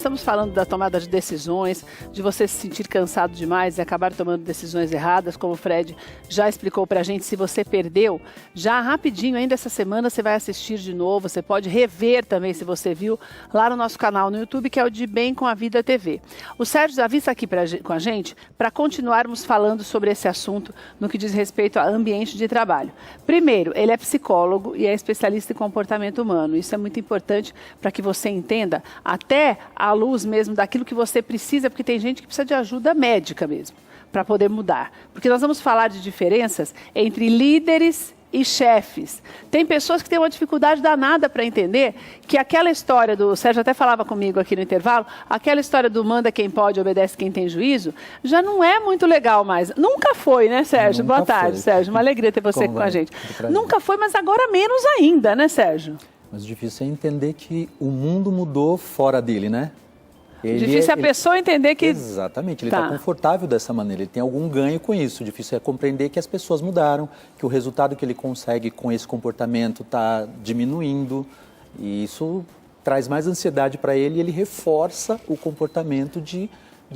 estamos falando da tomada de decisões, de você se sentir cansado demais e acabar tomando decisões erradas, como o Fred já explicou pra gente. Se você perdeu, já rapidinho, ainda essa semana você vai assistir de novo, você pode rever também, se você viu, lá no nosso canal no YouTube, que é o De Bem com a Vida TV. O Sérgio Davi está aqui com a gente para continuarmos falando sobre esse assunto no que diz respeito a ambiente de trabalho. Primeiro, ele é psicólogo e é especialista em comportamento humano. Isso é muito importante para que você entenda, até à luz mesmo daquilo que você precisa, porque tem gente que precisa de ajuda médica mesmo, para poder mudar. Porque nós vamos falar de diferenças entre líderes e chefes. Tem pessoas que têm uma dificuldade danada para entender que aquela história do... O Sérgio até falava comigo aqui no intervalo, aquela história do manda quem pode, obedece quem tem juízo, já não é muito legal mais. Nunca foi, né, Sérgio? Nunca Boa tarde, foi. Sérgio. Uma alegria ter você com a gente. Nunca foi, mas agora menos ainda, né, Sérgio? Mas o difícil é entender que o mundo mudou fora dele, né? Difícil é a pessoa entender que... Exatamente, ele está confortável dessa maneira, ele tem algum ganho com isso. O difícil é compreender que as pessoas mudaram, que o resultado que ele consegue com esse comportamento está diminuindo. E isso traz mais ansiedade para ele e ele reforça o comportamento de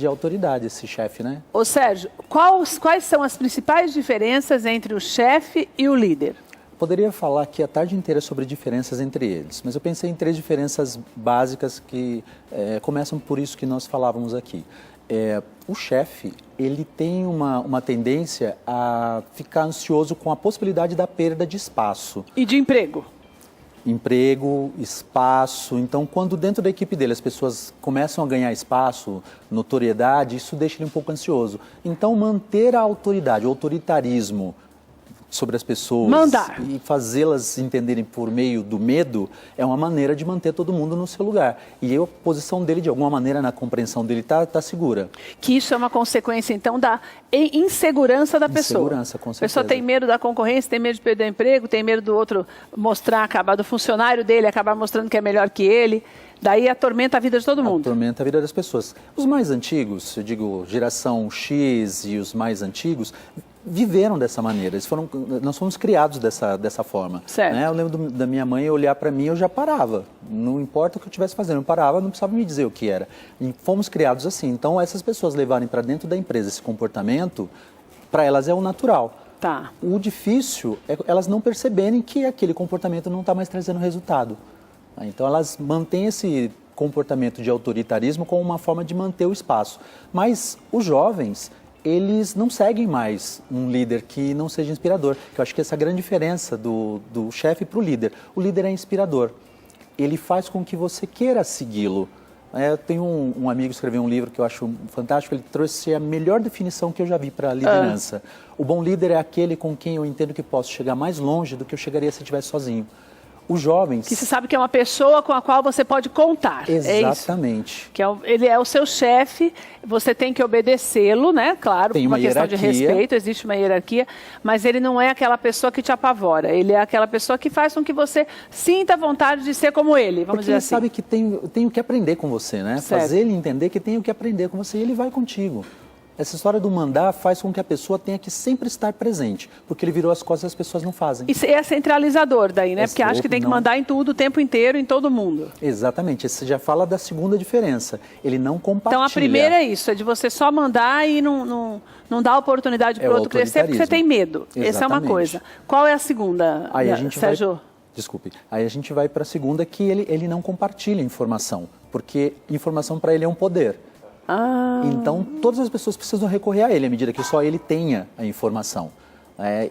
autoridade, esse chefe, né? Ô Sérgio, quais são as principais diferenças entre o chefe e o líder? Poderia falar aqui a tarde inteira sobre diferenças entre eles, mas eu pensei em 3 diferenças básicas que começam por isso que nós falávamos aqui. O chefe, ele tem uma tendência a ficar ansioso com a possibilidade da perda de espaço. E de emprego. Emprego, espaço. Então, quando dentro da equipe dele as pessoas começam a ganhar espaço, notoriedade, isso deixa ele um pouco ansioso. Então, manter a autoridade, o autoritarismo sobre as pessoas e fazê-las entenderem por meio do medo é uma maneira de manter todo mundo no seu lugar. E a posição dele, de alguma maneira, na compreensão dele, está segura. Que isso é uma consequência, então, da insegurança da pessoa. Insegurança, com certeza. A pessoa tem medo da concorrência, tem medo de perder o emprego, tem medo do outro acabar do funcionário dele, acabar mostrando que é melhor que ele. Daí atormenta a vida de todo mundo. Atormenta a vida das pessoas. Os mais antigos, eu digo geração X e os mais antigos, viveram dessa maneira. Nós fomos criados dessa forma. Certo. Né? Eu lembro da minha mãe olhar para mim, eu já parava. Não importa o que eu estivesse fazendo, eu parava, não precisava me dizer o que era. E fomos criados assim. Então, essas pessoas levarem para dentro da empresa esse comportamento, para elas é o natural. Tá. O difícil é elas não perceberem que aquele comportamento não está mais trazendo resultado. Então, elas mantêm esse comportamento de autoritarismo como uma forma de manter o espaço. Mas os jovens, eles não seguem mais um líder que não seja inspirador. Eu acho que essa é a grande diferença do chefe para o líder. O líder é inspirador. Ele faz com que você queira segui-lo. Eu tenho um amigo que escreveu um livro que eu acho fantástico, ele trouxe a melhor definição que eu já vi para a liderança. O bom líder é aquele com quem eu entendo que posso chegar mais longe do que eu chegaria se eu estivesse sozinho. Os jovens... Que você sabe que é uma pessoa com a qual você pode contar. Exatamente. É isso. Ele é o seu chefe, você tem que obedecê-lo, né? Claro, tem por uma questão de respeito, existe uma hierarquia, mas ele não é aquela pessoa que te apavora. Ele é aquela pessoa que faz com que você sinta vontade de ser como ele, vamos dizer assim. Porque ele sabe que tem o que aprender com você, né? Certo. Fazer ele entender que tem o que aprender com você e ele vai contigo. Essa história do mandar faz com que a pessoa tenha que sempre estar presente, porque ele virou as costas e as pessoas não fazem. Isso é centralizador daí, né? Porque acha que tem que mandar em tudo, o tempo inteiro, em todo mundo. Exatamente. Você já fala da segunda diferença. Ele não compartilha. Então, a primeira é isso, é de você só mandar e não dar oportunidade para o outro crescer, porque você tem medo. Exatamente. Essa é uma coisa. Qual é a segunda, Sérgio? Desculpe. Aí a gente vai para a segunda, que ele não compartilha informação, porque informação para ele é um poder. Então, todas as pessoas precisam recorrer a ele, à medida que só ele tenha a informação.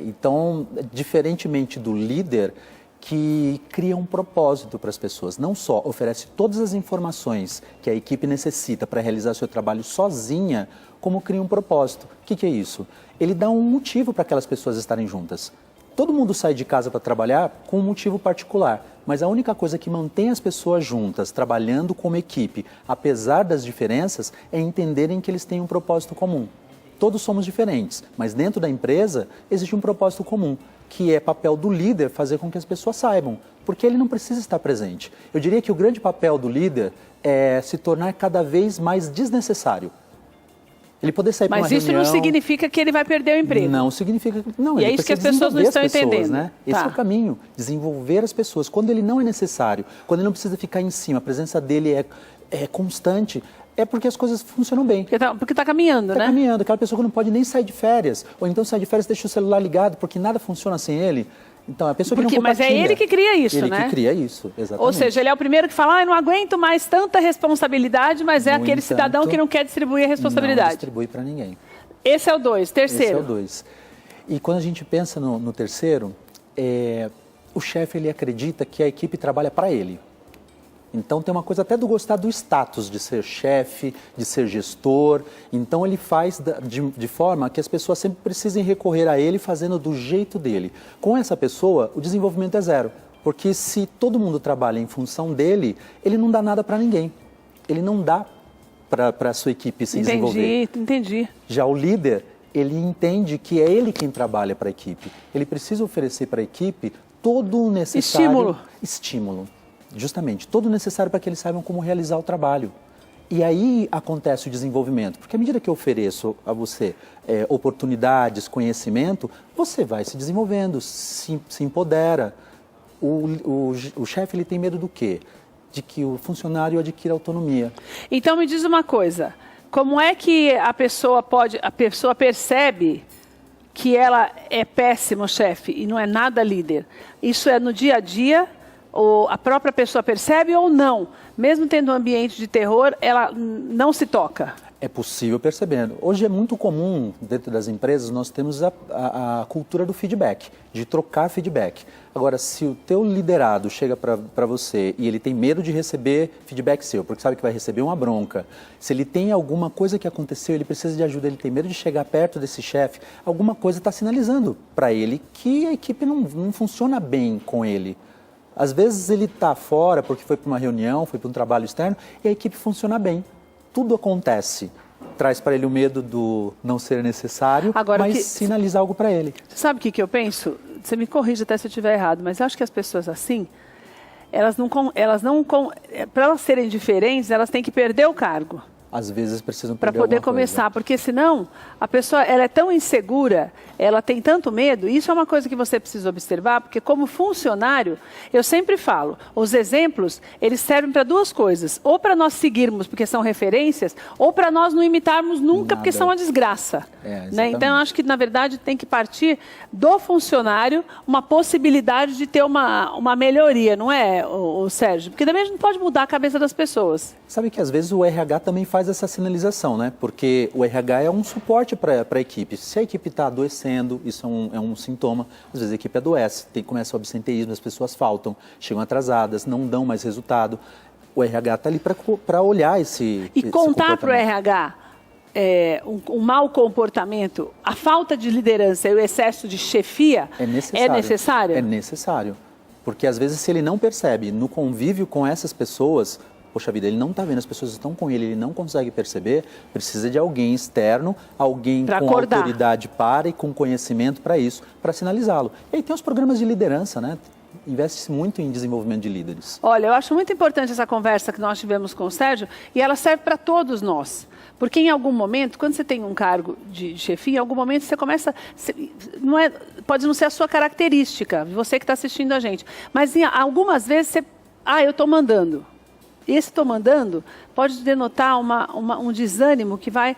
Então, diferentemente do líder, que cria um propósito para as pessoas, não só oferece todas as informações que a equipe necessita para realizar seu trabalho sozinha, como cria um propósito. O que é isso? Ele dá um motivo para aquelas pessoas estarem juntas. Todo mundo sai de casa para trabalhar com um motivo particular, mas a única coisa que mantém as pessoas juntas, trabalhando como equipe, apesar das diferenças, é entenderem que eles têm um propósito comum. Todos somos diferentes, mas dentro da empresa existe um propósito comum, que é papel do líder fazer com que as pessoas saibam, porque ele não precisa estar presente. Eu diria que o grande papel do líder é se tornar cada vez mais desnecessário. Ele poder sair para uma reunião... Mas isso não significa que ele vai perder o emprego. Não significa... Não, e é isso que as pessoas não estão entendendo. Né? Esse é o caminho, desenvolver as pessoas. Quando ele não é necessário, quando ele não precisa ficar em cima, a presença dele é constante, é porque as coisas funcionam bem. Porque tá caminhando, né? Tá caminhando. Aquela pessoa que não pode nem sair de férias. Ou então sai de férias e deixa o celular ligado, porque nada funciona sem ele. Então, a pessoa que não compartilha... Mas é ele que cria isso, ele né? Ele que cria isso, exatamente. Ou seja, ele é o primeiro que fala, eu não aguento mais tanta responsabilidade, mas é aquele cidadão que não quer distribuir a responsabilidade. Não distribui para ninguém. Esse é o 2. Terceiro. Esse é o 2. E quando a gente pensa no terceiro, o chefe ele acredita que a equipe trabalha para ele. Então tem uma coisa até do gostar do status de ser chefe, de ser gestor. Então ele faz de forma que as pessoas sempre precisem recorrer a ele fazendo do jeito dele. Com essa pessoa, o desenvolvimento é zero. Porque se todo mundo trabalha em função dele, ele não dá nada para ninguém. Ele não dá para a sua equipe se desenvolver. Entendi. Já o líder, ele entende que é ele quem trabalha para a equipe. Ele precisa oferecer para a equipe todo o necessário... Estímulo. Justamente, todo o necessário para que eles saibam como realizar o trabalho. E aí acontece o desenvolvimento, porque à medida que eu ofereço a você oportunidades, conhecimento, você vai se desenvolvendo, se empodera. O chefe ele tem medo do quê? De que o funcionário adquira autonomia. Então me diz uma coisa, como é que a pessoa percebe que ela é péssimo chefe e não é nada líder? Isso é no dia a dia? Ou a própria pessoa percebe ou não? Mesmo tendo um ambiente de terror, ela não se toca? É possível percebendo. Hoje é muito comum, dentro das empresas, nós temos a cultura do feedback, de trocar feedback. Agora, se o teu liderado chega para você e ele tem medo de receber feedback seu, porque sabe que vai receber uma bronca, se ele tem alguma coisa que aconteceu, ele precisa de ajuda, ele tem medo de chegar perto desse chefe, alguma coisa está sinalizando para ele que a equipe não funciona bem com ele. Às vezes ele está fora porque foi para uma reunião, foi para um trabalho externo e a equipe funciona bem. Tudo acontece. Traz para ele o medo do não ser necessário, mas sinaliza algo para ele. Sabe o que eu penso? Você me corrige até se eu estiver errado, mas eu acho que as pessoas assim, para elas serem diferentes, elas têm que perder o cargo. Às vezes precisam perder para poder começar, porque senão a pessoa ela é tão insegura, ela tem tanto medo. Isso é uma coisa que você precisa observar, porque como funcionário, eu sempre falo, os exemplos, eles servem para duas coisas, ou para nós seguirmos, porque são referências, ou para nós não imitarmos nunca, porque são uma desgraça. Né? Então, eu acho que, na verdade, tem que partir do funcionário uma possibilidade de ter uma melhoria, não é, o Sérgio? Porque também a gente não pode mudar a cabeça das pessoas. Sabe que, às vezes, o RH também faz essa sinalização, né? Porque o RH é um suporte para a equipe. Se a equipe está adoecendo, isso é um sintoma. Às vezes a equipe adoece, começa o absenteísmo, as pessoas faltam, chegam atrasadas, não dão mais resultado. O RH está ali para olhar esse contar para o RH um mau comportamento, a falta de liderança e o excesso de chefia é necessário? É necessário. Porque às vezes se ele não percebe no convívio com essas pessoas... Poxa vida, ele não está vendo, as pessoas estão com ele, ele não consegue perceber, precisa de alguém externo, alguém com autoridade e com conhecimento para isso, para sinalizá-lo. E aí tem os programas de liderança, né? Investe-se muito em desenvolvimento de líderes. Olha, eu acho muito importante essa conversa que nós tivemos com o Sérgio e ela serve para todos nós. Porque em algum momento, quando você tem um cargo de chefia, em algum momento você começa... pode não ser a sua característica, você que está assistindo a gente, mas algumas vezes você... eu estou mandando. Esse estou mandando pode denotar um desânimo que vai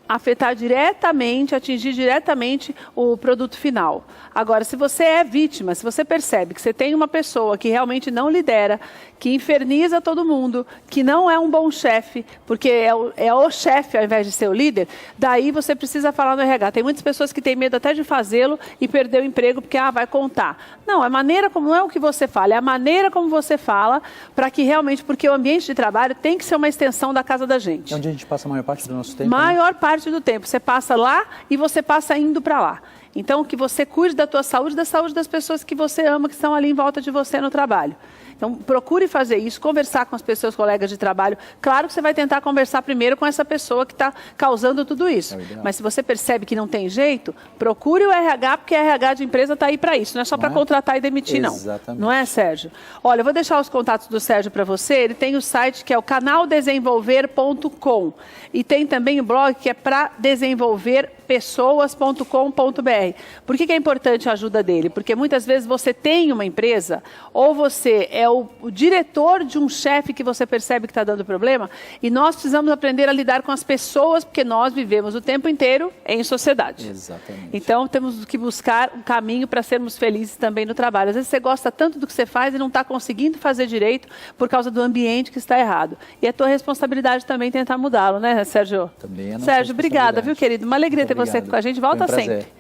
afetar diretamente, atingir diretamente o produto final. Agora, se você é vítima, se você percebe que você tem uma pessoa que realmente não lidera, que inferniza todo mundo, que não é um bom chefe, porque é o chefe ao invés de ser o líder, daí você precisa falar no RH. Tem muitas pessoas que têm medo até de fazê-lo e perder o emprego porque vai contar. Não, não é o que você fala, é a maneira como você fala para que realmente, porque o ambiente de trabalho tem que ser uma extensão da casa da gente. É onde a gente passa a maior parte do nosso tempo. Maior parte do tempo. Você passa lá e você passa indo para lá. Então, que você cuide da tua saúde e da saúde das pessoas que você ama, que estão ali em volta de você no trabalho. Então, procure fazer isso, conversar com as pessoas, colegas de trabalho. Claro que você vai tentar conversar primeiro com essa pessoa que está causando tudo isso. Mas se você percebe que não tem jeito, procure o RH, porque a RH de empresa está aí para isso. Não é só para contratar e demitir, não. Exatamente. Não é, Sérgio? Olha, eu vou deixar os contatos do Sérgio para você. Ele tem o site que é o canaldesenvolver.com. E tem também o blog que é para desenvolver pessoas.com.br. Por que é importante a ajuda dele? Porque muitas vezes você tem uma empresa ou você é o diretor de um chefe que você percebe que está dando problema e nós precisamos aprender a lidar com as pessoas porque nós vivemos o tempo inteiro em sociedade. Exatamente. Então temos que buscar um caminho para sermos felizes também no trabalho. Às vezes você gosta tanto do que você faz e não está conseguindo fazer direito por causa do ambiente que está errado. E é tua responsabilidade também tentar mudá-lo, né, Sérgio? Também é nossa Sérgio, obrigada, responsabilidade. viu, querido? Uma alegria Muito ter você obrigado. com a gente. Volta Foi um prazer. sempre.